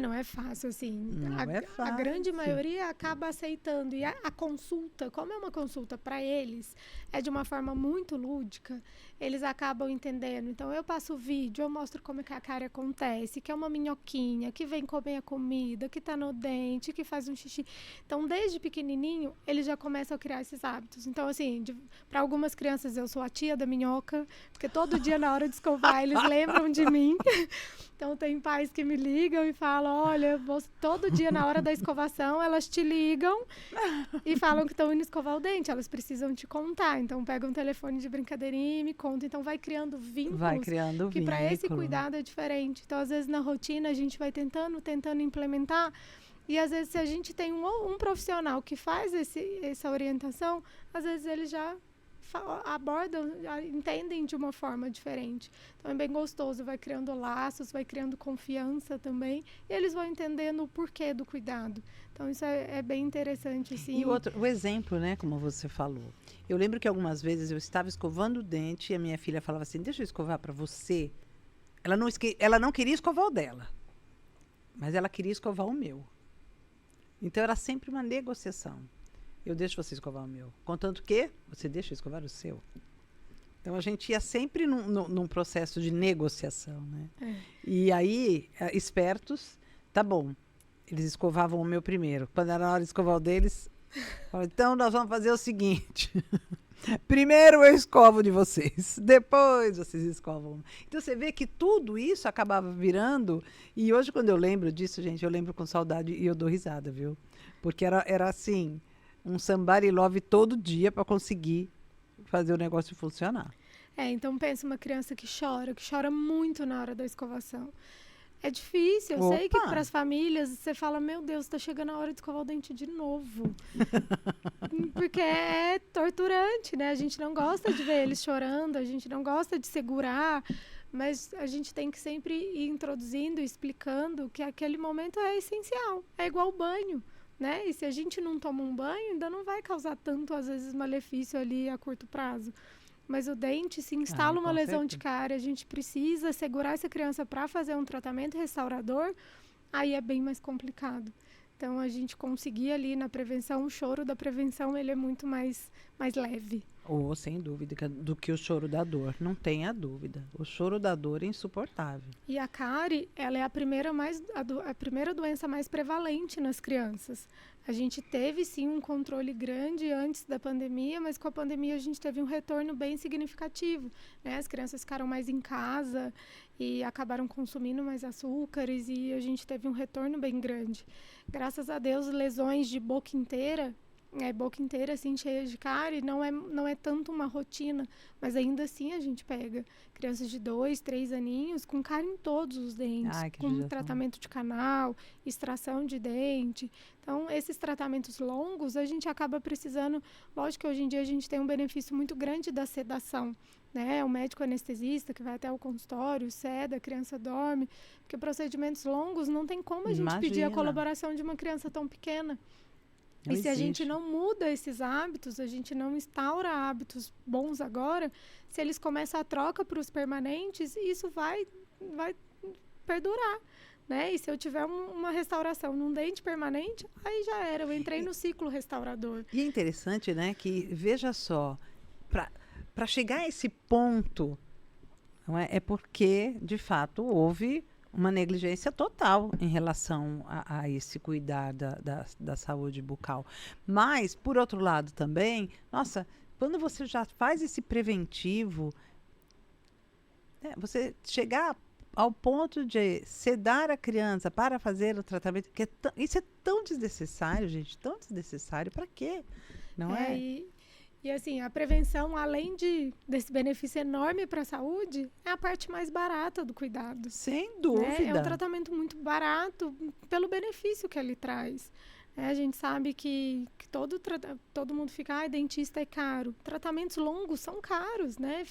Não é fácil, assim. Não é A grande fácil. maioria acaba aceitando. E a consulta, como é uma consulta para eles, é de uma forma muito lúdica, eles acabam entendendo. Então, eu passo o vídeo, eu mostro como é que a cárie acontece, que é uma minhoquinha, que vem comer a comida, que tá no dente, que faz um xixi. Então, desde pequenininho, eles já começam a criar esses hábitos. Então, assim, para algumas crianças, eu sou a tia da minhoca, porque todo dia, na hora de escovar, eles lembram de mim. Então, tem pais que me ligam e falam, olha, todo dia na hora da escovação, elas te ligam e falam que estão indo escovar o dente. Elas precisam te contar. Então, pegam um telefone de brincadeirinha e me contam. Então, vai criando vínculos. Vai criando que para esse vínculo. cuidado é diferente. Então, às vezes, na rotina, a gente vai tentando implementar. E, às vezes, se a gente tem um profissional que faz essa orientação, às vezes, ele já abordam, entendem de uma forma diferente. Então é bem gostoso, vai criando laços, vai criando confiança também, e eles vão entendendo o porquê do cuidado. Então isso é bem interessante, assim. E o exemplo, né, como você falou. Eu lembro que algumas vezes eu estava escovando o dente e a minha filha falava assim, deixa eu escovar para você. Ela não queria escovar o dela, mas ela queria escovar o meu. Então era sempre uma negociação. Eu deixo você escovar o meu. Contanto que você deixa eu escovar o seu. Então, a gente ia sempre num processo de negociação, né? E aí, espertos, tá bom. Eles escovavam o meu primeiro. Quando era na hora de escovar o deles, falavam, então, nós vamos fazer o seguinte. Primeiro eu escovo de vocês. Depois vocês escovam. Então, você vê que tudo isso acabava virando. E hoje, quando eu lembro disso, gente, eu lembro com saudade e eu dou risada, viu? Porque era assim... um somebody love todo dia para conseguir fazer o negócio funcionar. Então pensa uma criança que chora muito na hora da escovação. É difícil, eu sei que para as famílias você fala, meu Deus, está chegando a hora de escovar o dente de novo. Porque é torturante, né? A gente não gosta de ver eles chorando, a gente não gosta de segurar, mas a gente tem que sempre ir introduzindo, explicando que aquele momento é essencial, é igual banho. Né? E se a gente não toma um banho, ainda não vai causar tanto, às vezes, malefício ali a curto prazo. Mas o dente, se instala uma lesão de cárie, a gente precisa segurar essa criança para fazer um tratamento restaurador, aí é bem mais complicado. Então, a gente conseguir ali na prevenção, o choro da prevenção, ele é muito mais leve. Sem dúvida, do que o choro da dor. Não tenha dúvida. O choro da dor é insuportável. E a cárie, ela é a primeira doença mais prevalente nas crianças. A gente teve, sim, um controle grande antes da pandemia, mas com a pandemia a gente teve um retorno bem significativo, né? As crianças ficaram mais em casa e acabaram consumindo mais açúcares e a gente teve um retorno bem grande. Graças a Deus, lesões de boca inteira, assim, cheia de cárie, não é tanto uma rotina, mas ainda assim a gente pega crianças de 2, 3 aninhos com cárie em todos os dentes, com tratamento de canal, extração de dente. Então, esses tratamentos longos, a gente acaba precisando, lógico que hoje em dia a gente tem um benefício muito grande da sedação, né? O médico anestesista que vai até o consultório, seda, a criança dorme, porque procedimentos longos não tem como a gente pedir a colaboração de uma criança tão pequena. E se a gente não muda esses hábitos, a gente não instaura hábitos bons agora, se eles começam a troca para os permanentes, isso vai perdurar, né? E se eu tiver uma restauração num dente permanente, aí já era, eu entrei no ciclo restaurador. E é interessante, né, que, veja só, para chegar a esse ponto, não é porque, de fato, houve uma negligência total em relação a esse cuidar da saúde bucal. Mas, por outro lado também, nossa, quando você já faz esse preventivo, você chegar ao ponto de sedar a criança para fazer o tratamento, isso é tão desnecessário, gente, tão desnecessário, para quê? Não é? E assim, a prevenção, além desse benefício enorme para a saúde, é a parte mais barata do cuidado. Sem Né? dúvida. É um tratamento muito barato pelo benefício que ele traz. A gente sabe que todo mundo fica, dentista é caro. Tratamentos longos são caros, né?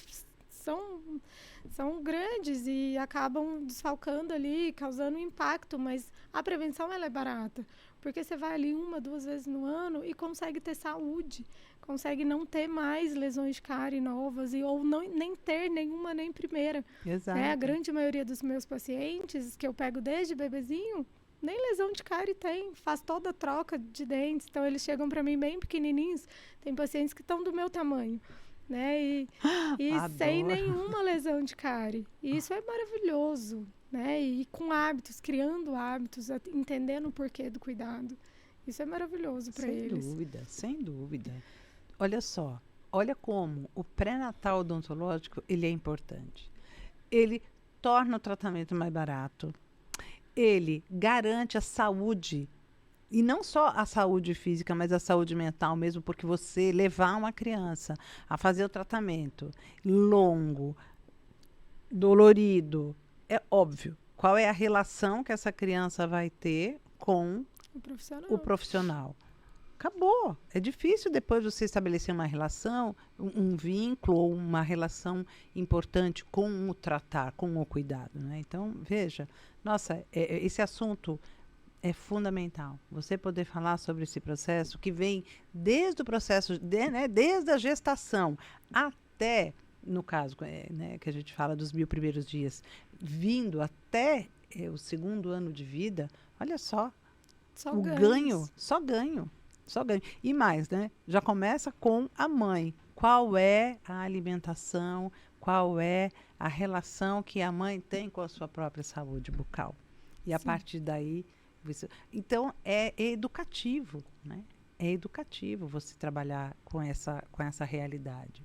São grandes e acabam desfalcando ali, causando impacto, mas a prevenção ela é barata, porque você vai ali 1, 2 vezes no ano e consegue ter saúde, consegue não ter mais lesões de cárie novas ou nem ter nenhuma nem primeira. Exato. A grande maioria dos meus pacientes, que eu pego desde bebezinho, nem lesão de cárie tem, faz toda a troca de dentes, então eles chegam para mim bem pequenininhos, tem pacientes que estão do meu tamanho. Né? E sem nenhuma lesão de cárie. E isso é maravilhoso, né? E com hábitos, criando hábitos, entendendo o porquê do cuidado. Isso é maravilhoso para eles. Sem dúvida, sem dúvida. Olha só, olha como o pré-natal odontológico ele é importante. Ele torna o tratamento mais barato. Ele garante a saúde. E não só a saúde física, mas a saúde mental mesmo, porque você levar uma criança a fazer o tratamento longo, dolorido, é óbvio. Qual é a relação que essa criança vai ter com o profissional? Acabou. É difícil depois você estabelecer uma relação, um vínculo ou uma relação importante com o tratar, com o cuidado. Né? Então, veja, nossa, esse assunto é fundamental. Você poder falar sobre esse processo que vem desde o processo, desde a gestação até, no caso, que a gente fala dos 1000 primeiros dias, vindo até o 2º ano de vida, olha só, o ganho, só ganho. E mais, né? Já começa com a mãe. Qual é a alimentação, qual é a relação que a mãe tem com a sua própria saúde bucal. E a partir daí, então, é educativo, né? É educativo você trabalhar com essa realidade.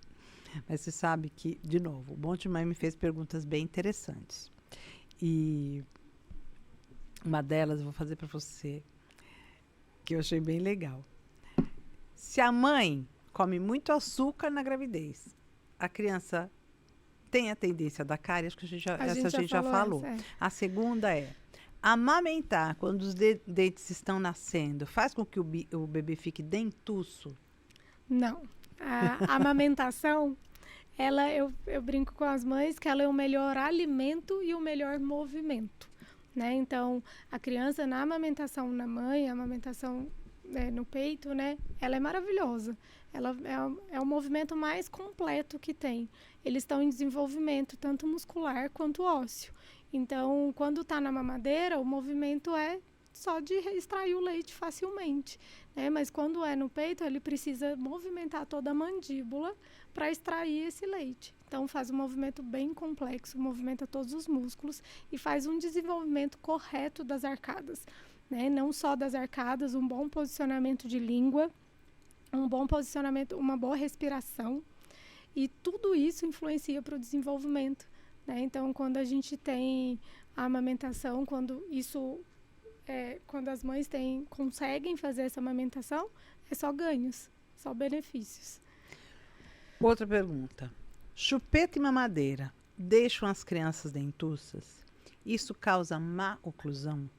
Mas você sabe que, de novo, o Monte Mãe me fez perguntas bem interessantes. E uma delas eu vou fazer para você, que eu achei bem legal. Se a mãe come muito açúcar na gravidez, a criança tem a tendência da cárie, acho que a gente já falou. A segunda é amamentar quando os dentes estão nascendo faz com que o bebê fique dentuço? Não. A amamentação, eu brinco com as mães que ela é o melhor alimento e o melhor movimento. Né? Então, a criança na amamentação na mãe, a amamentação no peito, né? Ela é maravilhosa. Ela é o movimento mais completo que tem. Eles estão em desenvolvimento, tanto muscular quanto ósseo. Então, quando está na mamadeira, o movimento é só de extrair o leite facilmente. Né? Mas quando é no peito, ele precisa movimentar toda a mandíbula para extrair esse leite. Então, faz um movimento bem complexo, movimenta todos os músculos e faz um desenvolvimento correto das arcadas. Né? Não só das arcadas, um bom posicionamento de língua, um bom posicionamento, uma boa respiração. E tudo isso influencia para o desenvolvimento. Né? Então, quando a gente tem a amamentação, quando as mães conseguem fazer essa amamentação, é só ganhos, só benefícios. Outra pergunta. Chupeta e mamadeira deixam as crianças dentuças? Isso causa má oclusão?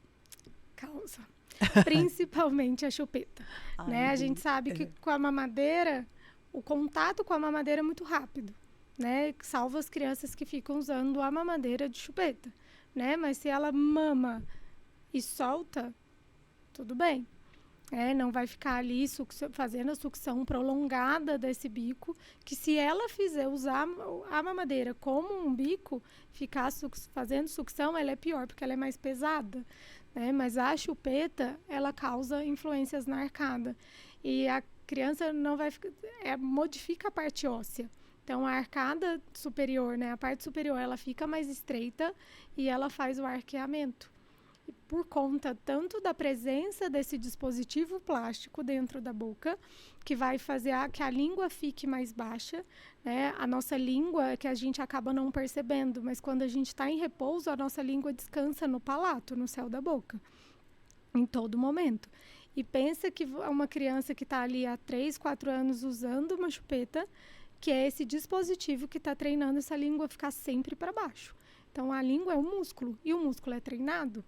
Causa. Principalmente a chupeta. Né? A gente sabe que com a mamadeira, o contato com a mamadeira é muito rápido. Né? Salvo as crianças que ficam usando a mamadeira de chupeta. Né? Mas se ela mama e solta, tudo bem. Não vai ficar ali fazendo a sucção prolongada desse bico, que se ela usar a mamadeira como um bico, ficar fazendo sucção, ela é pior, porque ela é mais pesada. Né? Mas a chupeta, ela causa influências na arcada. E a criança não vai modifica a parte óssea. Então, a arcada superior, né, a parte superior, ela fica mais estreita e ela faz o arqueamento. E por conta tanto da presença desse dispositivo plástico dentro da boca, que vai fazer que a língua fique mais baixa, né? A nossa língua é que a gente acaba não percebendo, mas quando a gente está em repouso, a nossa língua descansa no palato, no céu da boca, em todo momento. E pensa que é uma criança que está ali há 3, 4 anos usando uma chupeta, que é esse dispositivo que está treinando essa língua a ficar sempre para baixo. Então, a língua é um músculo, e o músculo é treinado.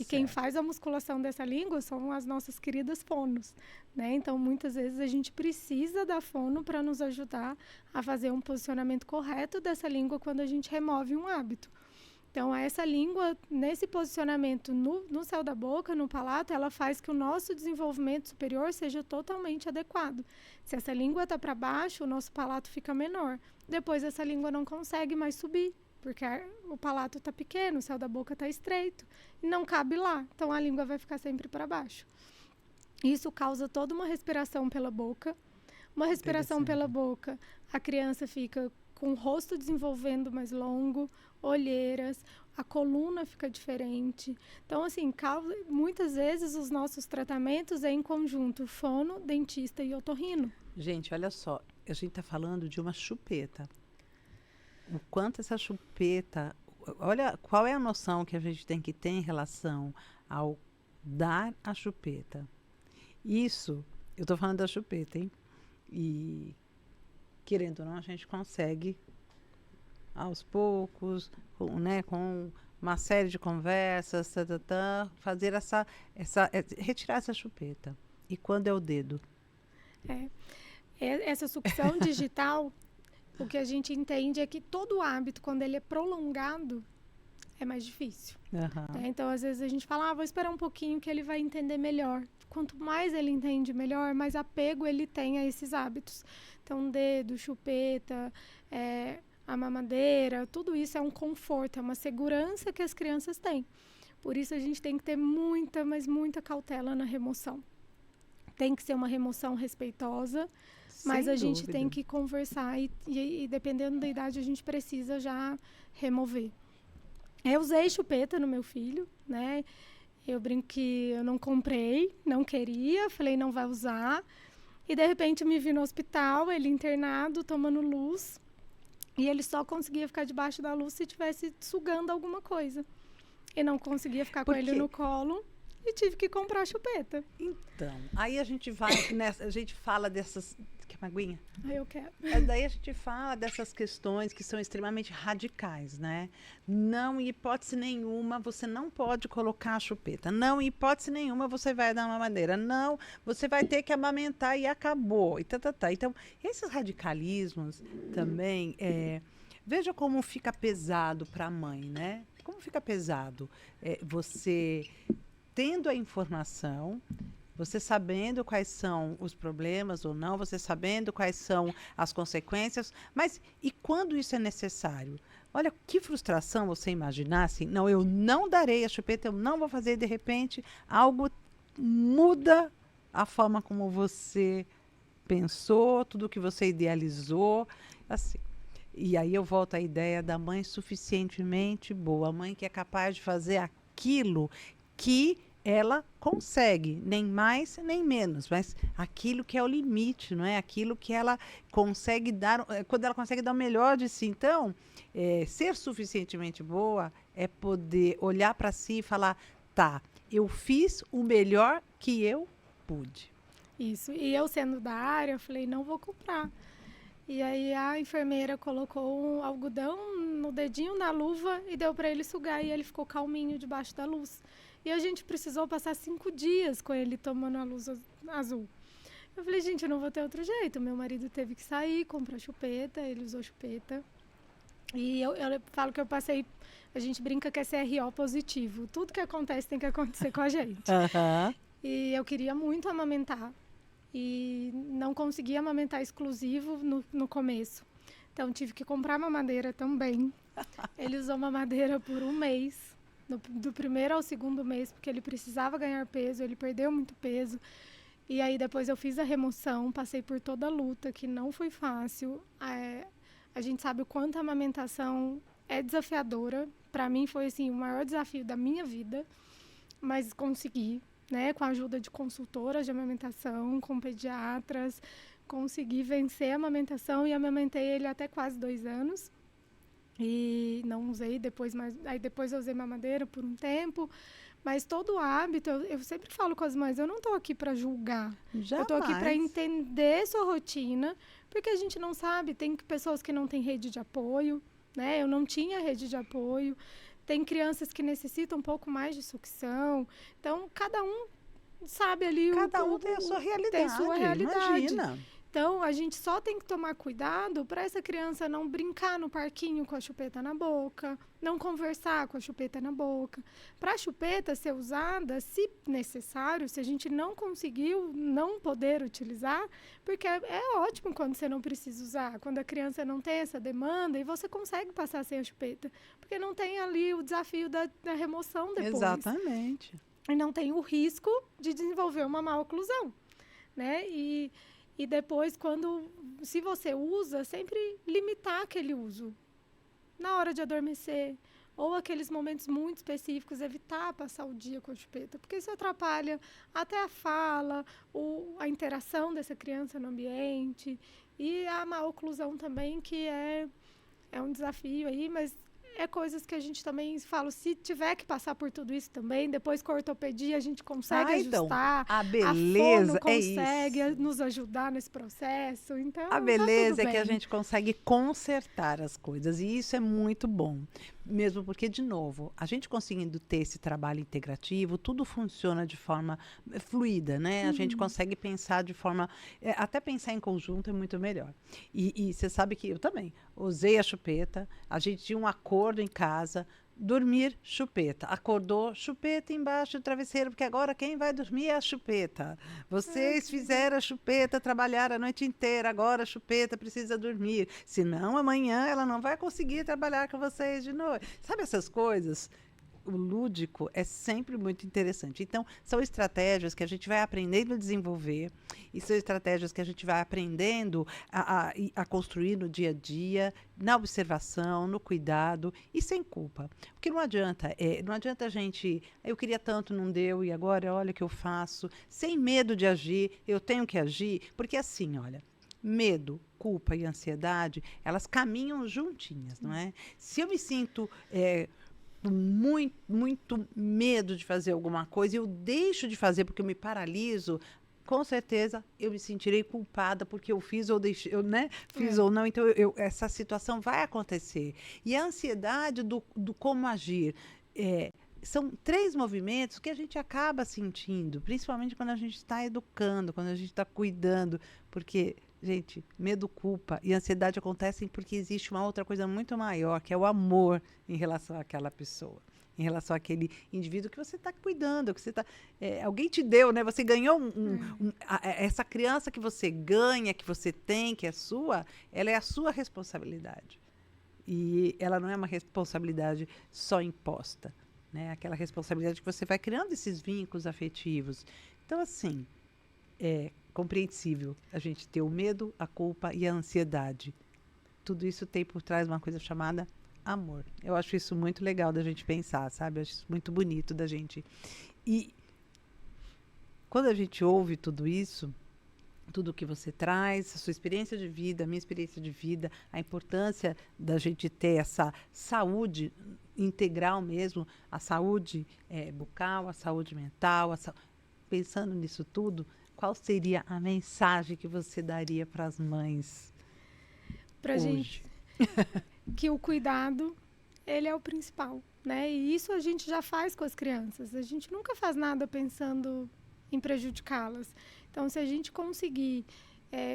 E quem faz a musculação dessa língua são as nossas queridas fonos, né? Então, muitas vezes a gente precisa da fono para nos ajudar a fazer um posicionamento correto dessa língua quando a gente remove um hábito. Então, essa língua, nesse posicionamento no céu da boca, no palato, ela faz que o nosso desenvolvimento superior seja totalmente adequado. Se essa língua está para baixo, o nosso palato fica menor. Depois, essa língua não consegue mais subir, porque o palato está pequeno, o céu da boca está estreito, e não cabe lá. Então, a língua vai ficar sempre para baixo. Isso causa toda uma respiração pela boca. Uma respiração pela boca, a criança fica com o rosto desenvolvendo mais longo, olheiras, a coluna fica diferente. Então, assim, muitas vezes os nossos tratamentos é em conjunto fono, dentista e otorrino. Gente, olha só, a gente está falando de uma chupeta. O quanto essa chupeta... Olha, qual é a noção que a gente tem que ter em relação ao dar a chupeta. Isso, eu estou falando da chupeta, hein? E, querendo ou não, a gente consegue, aos poucos, com uma série de conversas, fazer retirar essa chupeta. E quando é o dedo? Essa sucção digital, o que a gente entende é que todo hábito, quando ele é prolongado, é mais difícil. Uhum. Então, às vezes, a gente fala, vou esperar um pouquinho que ele vai entender melhor. Quanto mais ele entende melhor, mais apego ele tem a esses hábitos. Então, dedo, chupeta, a mamadeira, tudo isso é um conforto, é uma segurança que as crianças têm. Por isso, a gente tem que ter muita, mas muita cautela na remoção. Tem que ser uma remoção respeitosa, mas a gente tem que conversar e dependendo da idade, a gente precisa já remover. Eu usei chupeta no meu filho, né? Eu brinco que eu não comprei, não queria, falei não vai usar. E de repente me vi no hospital, ele internado, tomando luz. E ele só conseguia ficar debaixo da luz se estivesse sugando alguma coisa. E não conseguia ficar com ele no colo e tive que comprar a chupeta. Então, aí a gente vai, a gente fala dessas... Quer uma aguinha? Eu quero. Daí a gente fala dessas questões que são extremamente radicais, né? Não, em hipótese nenhuma, você não pode colocar a chupeta. Não, em hipótese nenhuma, você vai dar uma mamadeira. Não, você vai ter que amamentar e acabou. E Então, esses radicalismos também, veja como fica pesado para a mãe, né? Como fica pesado você tendo a informação, você sabendo quais são os problemas ou não, você sabendo quais são as consequências, mas e quando isso é necessário? Olha, que frustração você imaginar assim, não, eu não darei a chupeta, eu não vou fazer, e de repente algo muda a forma como você pensou, tudo que você idealizou, assim. E aí eu volto à ideia da mãe suficientemente boa, a mãe que é capaz de fazer aquilo que ela consegue, nem mais nem menos, mas aquilo que é o limite, não é? Aquilo que ela consegue dar, quando ela consegue dar o melhor de si. Então, ser suficientemente boa é poder olhar para si e falar, tá, eu fiz o melhor que eu pude. Isso, e eu sendo da área, eu falei, não vou comprar. E aí a enfermeira colocou um algodão no dedinho, na luva, e deu para ele sugar, e ele ficou calminho debaixo da luz. E a gente precisou passar 5 dias com ele tomando a luz azul. Eu falei, gente, eu não vou ter outro jeito. Meu marido teve que sair, comprar chupeta, ele usou chupeta. E eu falo que eu passei, a gente brinca que é CRO positivo. Tudo que acontece tem que acontecer com a gente. Uhum. E eu queria muito amamentar. E não conseguia amamentar exclusivo no começo. Então, tive que comprar mamadeira também. Ele usou mamadeira por 1 mês. Do primeiro ao segundo mês, porque ele precisava ganhar peso, ele perdeu muito peso. E aí depois eu fiz a remoção, passei por toda a luta, que não foi fácil. A gente sabe o quanto a amamentação é desafiadora. Para mim foi assim, o maior desafio da minha vida, mas consegui, né, com a ajuda de consultoras de amamentação, com pediatras, consegui vencer a amamentação e amamentei ele até quase 2 anos. e não usei depois, mas aí depois eu usei mamadeira por um tempo. Mas todo hábito, eu sempre falo com as mães, eu não estou aqui para julgar. Jamais. Eu estou aqui para entender sua rotina, porque a gente não sabe, tem pessoas que não têm rede de apoio, né? Eu não tinha rede de apoio. Tem crianças que necessitam um pouco mais de sucção. Então, cada um sabe ali Cada um tem a sua realidade. Tem sua realidade. Imagina. Então, a gente só tem que tomar cuidado para essa criança não brincar no parquinho com a chupeta na boca, não conversar com a chupeta na boca. Para a chupeta ser usada, se necessário, se a gente não conseguiu não poder utilizar, porque é ótimo quando você não precisa usar, quando a criança não tem essa demanda e você consegue passar sem a chupeta, porque não tem ali o desafio da remoção depois. Exatamente. E não tem o risco de desenvolver uma má oclusão, né? E depois, se você usa, sempre limitar aquele uso. Na hora de adormecer, ou aqueles momentos muito específicos, evitar passar o dia com a chupeta, porque isso atrapalha até a fala, a interação dessa criança no ambiente, e a má oclusão também, que é um desafio aí, mas é coisas que a gente também fala, se tiver que passar por tudo isso também, depois com a ortopedia a gente consegue ajustar. A beleza a fono consegue é isso. nos ajudar nesse processo. Então, a beleza tá tudo é que a bem. gente consegue consertar as coisas, e isso é muito bom. Mesmo porque, de novo, a gente conseguindo ter esse trabalho integrativo, tudo funciona de forma fluida, né? A gente consegue pensar de forma... até pensar em conjunto é muito melhor. E você sabe que eu também usei a chupeta, a gente tinha um acordo em casa, dormir, chupeta. Acordou, chupeta embaixo do travesseiro, porque agora quem vai dormir é a chupeta. Vocês fizeram a chupeta trabalhar a noite inteira, agora a chupeta precisa dormir. Senão, amanhã ela não vai conseguir trabalhar com vocês de noite. Sabe essas coisas? O lúdico é sempre muito interessante. Então, são estratégias que a gente vai aprendendo a desenvolver e são estratégias que a gente vai aprendendo a construir no dia a dia, na observação, no cuidado e sem culpa. Porque não adianta a gente, eu queria tanto, não deu, e agora olha o que eu faço, sem medo de agir, eu tenho que agir, porque assim, olha, medo, culpa e ansiedade, elas caminham juntinhas, não é? Se eu me sinto... muito medo de fazer alguma coisa e eu deixo de fazer porque eu me paraliso, com certeza eu me sentirei culpada porque eu fiz ou deixei, fiz ou não. Então essa situação vai acontecer. E a ansiedade do como agir, são 3 movimentos que a gente acaba sentindo, principalmente quando a gente está educando, quando a gente está cuidando, porque, gente, medo, culpa e ansiedade acontecem porque existe uma outra coisa muito maior, que é o amor em relação àquela pessoa, em relação àquele indivíduo que você está cuidando, que você está... alguém te deu, né? Você ganhou essa criança que você ganha, que você tem, que é sua, ela é a sua responsabilidade. E ela não é uma responsabilidade só imposta, né? Aquela responsabilidade que você vai criando esses vínculos afetivos. Então, assim, é compreensível a gente ter o medo, a culpa e a ansiedade. Tudo isso tem por trás uma coisa chamada amor. Eu acho isso muito legal da gente pensar, sabe? Eu acho isso muito bonito da gente. E quando a gente ouve tudo isso, tudo que você traz, a sua experiência de vida, a minha experiência de vida, a importância da gente ter essa saúde integral mesmo, a saúde bucal, a saúde mental, pensando nisso tudo, qual seria a mensagem que você daria para as mães pra hoje? Gente, que o cuidado, ele é o principal, né? E isso a gente já faz com as crianças. A gente nunca faz nada pensando em prejudicá-las. Então, se a gente conseguir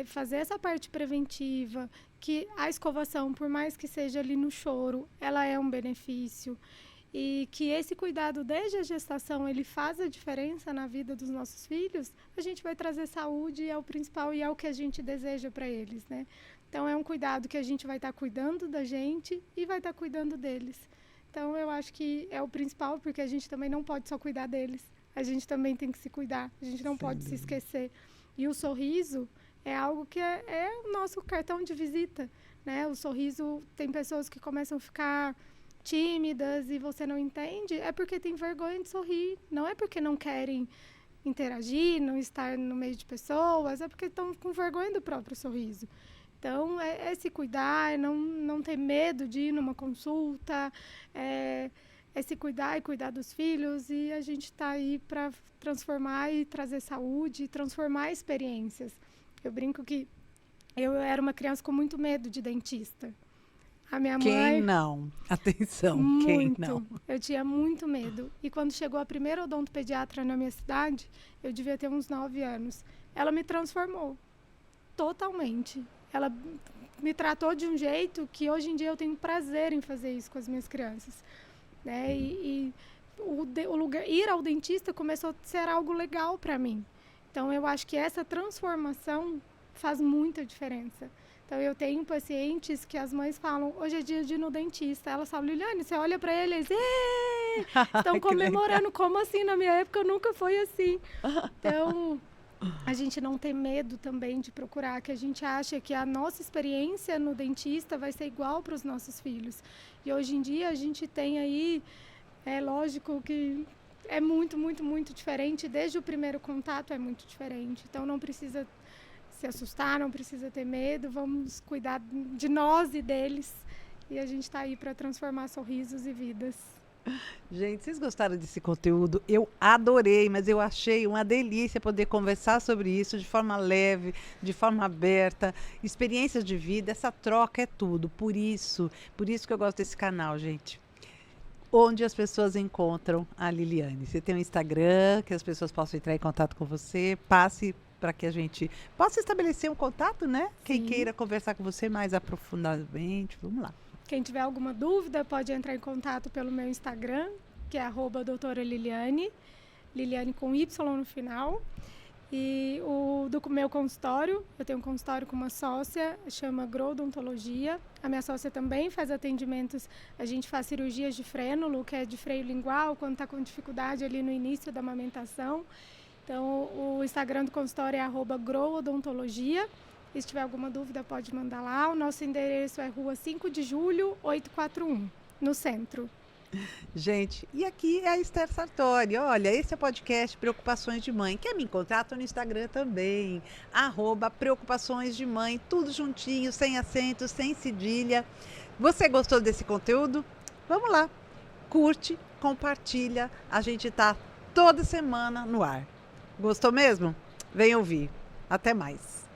fazer essa parte preventiva, que a escovação, por mais que seja ali no choro, ela é um benefício, e que esse cuidado desde a gestação, ele faz a diferença na vida dos nossos filhos, a gente vai trazer saúde, é o principal e é o que a gente deseja para eles, né? Então, é um cuidado que a gente vai estar cuidando da gente e vai estar cuidando deles. Então, eu acho que é o principal, porque a gente também não pode só cuidar deles. A gente também tem que se cuidar, a gente não pode se esquecer. E o sorriso é algo que é o nosso cartão de visita, né? O sorriso, tem pessoas que começam a ficar tímidas e você não entende, é porque tem vergonha de sorrir, não é porque não querem interagir, não estar no meio de pessoas, é porque estão com vergonha do próprio sorriso. Então, é se cuidar, é não ter medo de ir numa consulta, é se cuidar e cuidar dos filhos, e a gente está aí para transformar e trazer saúde, transformar experiências. Eu brinco que eu era uma criança com muito medo de dentista. A minha Quem mãe... não? Atenção, quem não? Eu tinha muito medo. E quando chegou a primeira odontopediatra na minha cidade, eu devia ter uns 9 anos. Ela me transformou totalmente. Ela me tratou de um jeito que hoje em dia eu tenho prazer em fazer isso com as minhas crianças. Né? O lugar, ir ao dentista começou a ser algo legal para mim. Então, eu acho que essa transformação faz muita diferença. Então, eu tenho pacientes que as mães falam, hoje é dia de ir no dentista. Elas falam, Liliane, você olha para eles, estão comemorando. Como assim? Na minha época nunca foi assim. Então, a gente não tem medo também de procurar, que a gente acha que a nossa experiência no dentista vai ser igual para os nossos filhos. E hoje em dia a gente tem aí, é lógico que é muito, muito, muito diferente. Desde o primeiro contato é muito diferente. Então, não precisa se assustar, não precisa ter medo, vamos cuidar de nós e deles, e a gente está aí para transformar sorrisos e vidas. Gente, vocês gostaram desse conteúdo? Eu adorei, mas eu achei uma delícia poder conversar sobre isso de forma leve, de forma aberta, experiências de vida, essa troca é tudo, por isso que eu gosto desse canal, gente. Onde as pessoas encontram a Liliane? Você tem um Instagram, que as pessoas possam entrar em contato com você, passe para que a gente possa estabelecer um contato, né? Sim. Quem queira conversar com você mais aprofundadamente, vamos lá. Quem tiver alguma dúvida pode entrar em contato pelo meu Instagram, que é @doutora Liliane, Liliane com Y no final. E do meu consultório, eu tenho um consultório com uma sócia, chama Grow Odontologia. A minha sócia também faz atendimentos, a gente faz cirurgias de frênulo, que é de freio lingual, quando está com dificuldade ali no início da amamentação. Então, o Instagram do consultório é @growodontologia. E se tiver alguma dúvida, pode mandar lá. O nosso endereço é Rua 5 de Julho, 841, no centro. Gente, e aqui é a Esther Sartori. Olha, esse é o podcast Preocupações de Mãe. Quer me encontrar? Estou no Instagram também. @Preocupações de Mãe, tudo juntinho, sem acento, sem cedilha. Você gostou desse conteúdo? Vamos lá. Curte, compartilha. A gente está toda semana no ar. Gostou mesmo? Vem ouvir. Até mais.